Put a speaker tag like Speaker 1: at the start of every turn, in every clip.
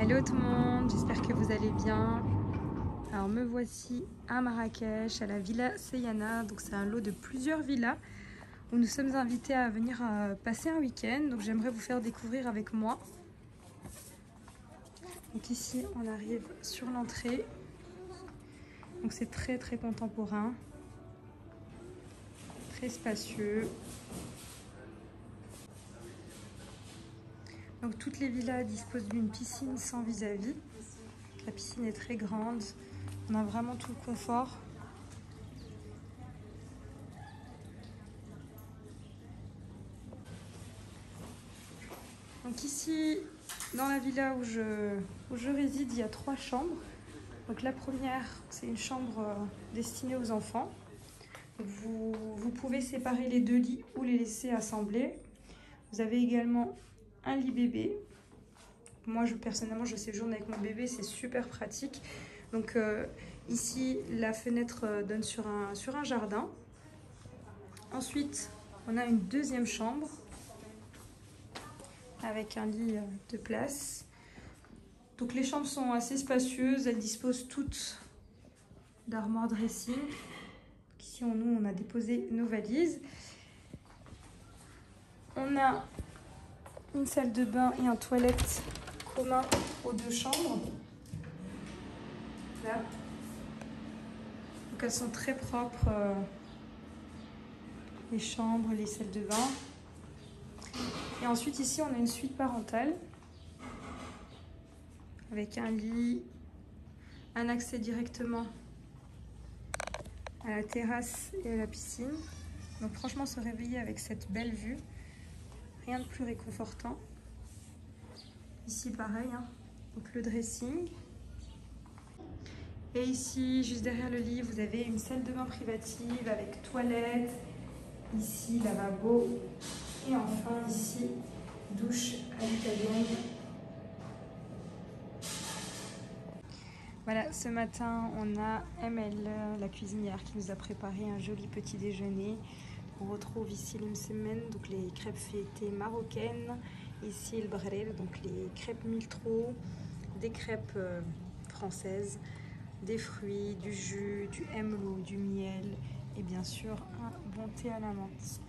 Speaker 1: Hello tout le monde, j'espère que vous allez bien. Alors me voici à Marrakech, à la Villa Seyana. Donc c'est un lot de plusieurs villas où nous sommes invités à venir passer un week-end. Donc j'aimerais vous faire découvrir avec moi. Donc ici on arrive sur l'entrée. Donc c'est très contemporain, très spacieux. Donc toutes les villas disposent d'une piscine sans vis-à-vis. La piscine est très grande, on a vraiment tout le confort. Donc ici, dans la villa où je réside, il y a 3 chambres. Donc la première, c'est une chambre destinée aux enfants. Vous pouvez séparer les 2 lits ou les laisser assembler. Vous avez également un lit bébé. Moi, personnellement, je séjourne avec mon bébé, c'est super pratique. Donc ici, la fenêtre donne sur un jardin. Ensuite, on a une deuxième chambre avec un lit de place. Donc les chambres sont assez spacieuses, elles disposent toutes d'armoires dressing. Ici, on a déposé nos valises. On a une salle de bain et un toilette commun aux 2 chambres. Là. Donc elles sont très propres, les chambres, les salles de bain. Et ensuite ici on a une suite parentale avec un lit, un accès directement à la terrasse et à la piscine. Donc franchement, se réveiller avec cette belle vue, rien de plus réconfortant. Ici pareil, hein. Donc le dressing. Et ici, juste derrière le lit, vous avez une salle de bain privative avec toilette. Ici, lavabo. Et enfin, ici, douche à l'italienne. Voilà, ce matin, on a ML, la cuisinière, qui nous a préparé un joli petit déjeuner. On retrouve ici l'imsemen, donc les crêpes feuilletées marocaines. Ici, le brel, donc les crêpes miltro, des crêpes françaises, des fruits, du jus, du emlou, du miel et bien sûr un bon thé à la menthe.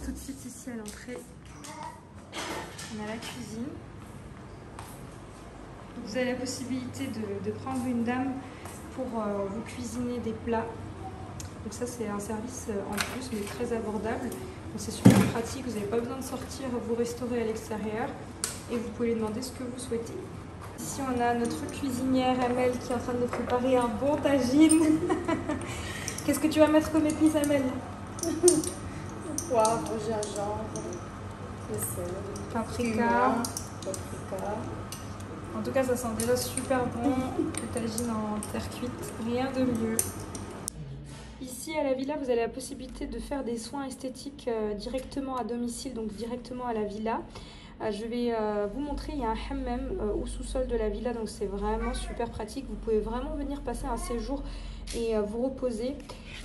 Speaker 1: Tout de suite ici à l'entrée, on a la cuisine. Vous avez la possibilité de prendre une dame pour vous cuisiner des plats. Donc ça c'est un service en plus mais très abordable. C'est super pratique, vous n'avez pas besoin de sortir vous restaurer à l'extérieur et vous pouvez lui demander ce que vous souhaitez. Ici on a notre cuisinière Amel qui est en train de nous préparer un bon tagine. Qu'est-ce que tu vas mettre comme épice, Amel?
Speaker 2: Poivre, gingembre, sel,
Speaker 1: paprika.
Speaker 2: Paprika.
Speaker 1: En tout cas ça sent déjà super bon, le tagine en terre cuite, rien de mieux. Ici à la villa, vous avez la possibilité de faire des soins esthétiques directement à domicile, donc directement à la villa. Je vais vous montrer, il y a un hammam au sous-sol de la villa, donc c'est vraiment super pratique. Vous pouvez vraiment venir passer un séjour et vous reposer.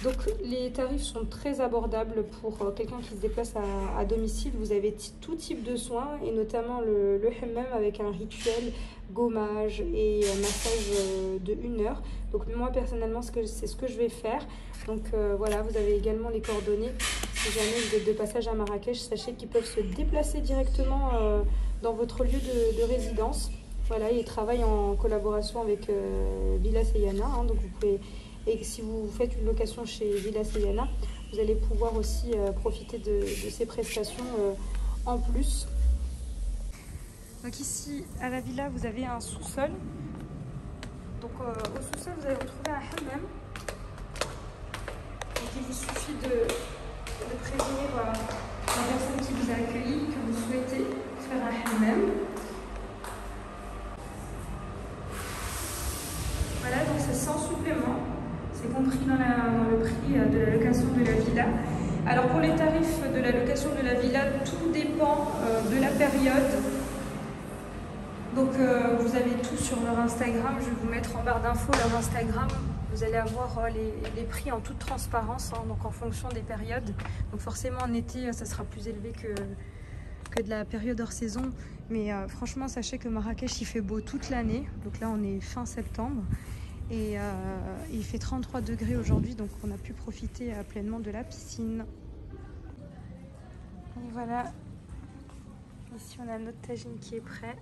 Speaker 1: Donc les tarifs sont très abordables pour quelqu'un qui se déplace à domicile. Vous avez tout type de soins et notamment le hammam avec un rituel gommage et massage de 1 heure. Donc moi personnellement c'est ce que je vais faire. Donc voilà, vous avez également les coordonnées. Si jamais vous êtes de passage à Marrakech, sachez qu'ils peuvent se déplacer directement dans votre lieu de résidence. Voilà, ils travaillent en collaboration avec Villa Seyana. Hein, donc vous pouvez, et si vous faites une location chez Villa Seyana, vous allez pouvoir aussi profiter de ces prestations en plus. Donc ici à la villa, vous avez un sous-sol. Donc au sous-sol, vous allez retrouver un hammam. Donc il vous suffit de prévenir la personne qui vous a accueilli que vous souhaitez faire un hammam. Voilà, donc c'est sans supplément. C'est compris dans le prix de la location de la villa. Alors pour les tarifs de la location de la villa, tout dépend de la période. Donc vous avez tout sur leur Instagram. Je vais vous mettre en barre d'infos leur Instagram. Vous allez avoir les prix en toute transparence, hein, donc en fonction des périodes. Donc forcément en été, ça sera plus élevé que de la période hors saison. Mais franchement, sachez que Marrakech, il fait beau toute l'année. Donc là, on est fin septembre. Et il fait 33 degrés aujourd'hui, donc on a pu profiter pleinement de la piscine. Et voilà. Ici, on a notre tagine qui est prêt.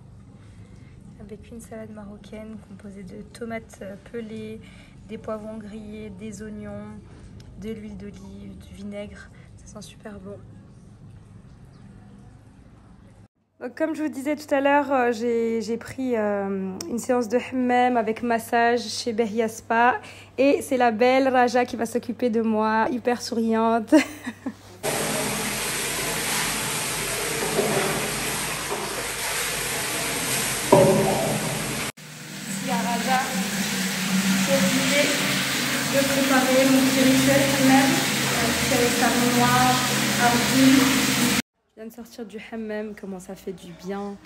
Speaker 1: Avec une salade marocaine composée de tomates pelées, des poivrons grillés, des oignons, de l'huile d'olive, du vinaigre. Ça sent super bon. Donc, comme je vous disais tout à l'heure, j'ai pris une séance de hammam avec massage chez Behia Spa. Et c'est la belle Raja qui va s'occuper de moi, hyper souriante. Raja qui a oublié de préparer mon petit rituel hammam avec savon noir, argile. Je viens de sortir du hammam, comment ça fait du bien,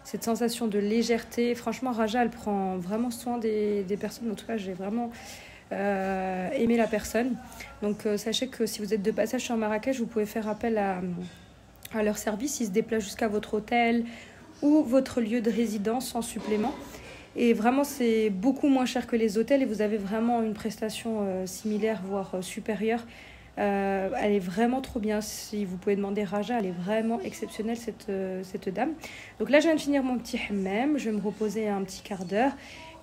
Speaker 1: cette sensation de légèreté. Franchement, Raja, elle prend vraiment soin des personnes. En tout cas, j'ai vraiment aimé la personne. Donc, sachez que si vous êtes de passage sur Marrakech, vous pouvez faire appel à leur service. Ils se déplacent jusqu'à votre hôtel ou votre lieu de résidence sans supplément. Et vraiment, c'est beaucoup moins cher que les hôtels et vous avez vraiment une prestation similaire, voire supérieure. Elle est vraiment trop bien. Si vous pouvez demander Raja, elle est vraiment exceptionnelle, cette dame. Donc là, je viens de finir mon petit hammam. Je vais me reposer un petit quart d'heure.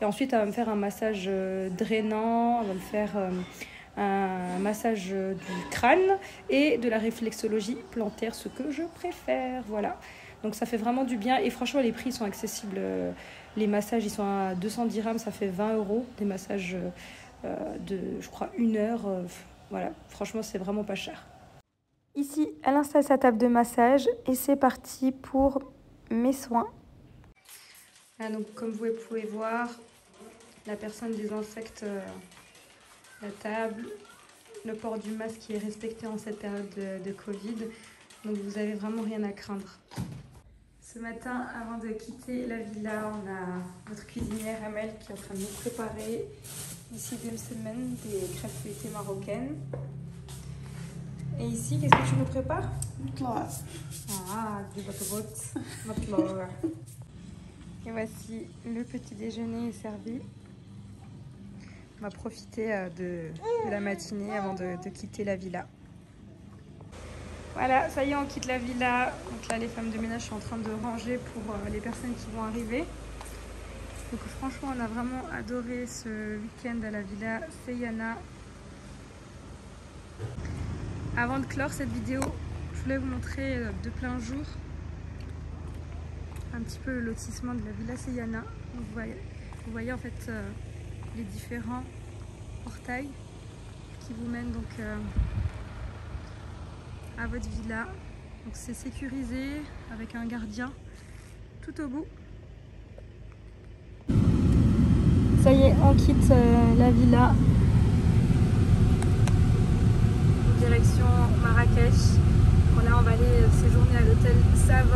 Speaker 1: Et ensuite, elle va me faire un massage drainant. Elle va me faire un massage du crâne et de la réflexologie plantaire, ce que je préfère. Voilà. Donc ça fait vraiment du bien. Et franchement, les prix sont accessibles. Les massages, ils sont à 210 dirhams, ça fait 20 €. Des massages de, je crois, 1 heure. Voilà, franchement, c'est vraiment pas cher. Ici, elle installe sa table de massage et c'est parti pour mes soins. Là, donc, comme vous pouvez voir, la personne désinfecte la table. Le port du masque qui est respecté en cette période de Covid. Donc, vous avez vraiment rien à craindre. Ce matin, avant de quitter la villa, on a notre cuisinière Amel qui est en train de nous préparer ici des msemen, des crêpes feuilletées marocaines. Et ici, qu'est-ce que tu nous prépares? Ah, des batoubottes. Et voici, le petit déjeuner est servi. On va profiter de la matinée avant de quitter la villa. Voilà, ça y est, on quitte la villa. Donc là, les femmes de ménage sont en train de ranger pour les personnes qui vont arriver. Donc franchement, on a vraiment adoré ce week-end à la villa Seyana. Avant de clore cette vidéo, je voulais vous montrer de plein jour un petit peu le lotissement de la villa Seyana. Donc vous voyez en fait les différents portails qui vous mènent donc à votre villa. Donc c'est sécurisé avec un gardien tout au bout. Ça y est, on quitte la villa. Direction Marrakech. Bon, là on va aller séjourner à l'hôtel Sava.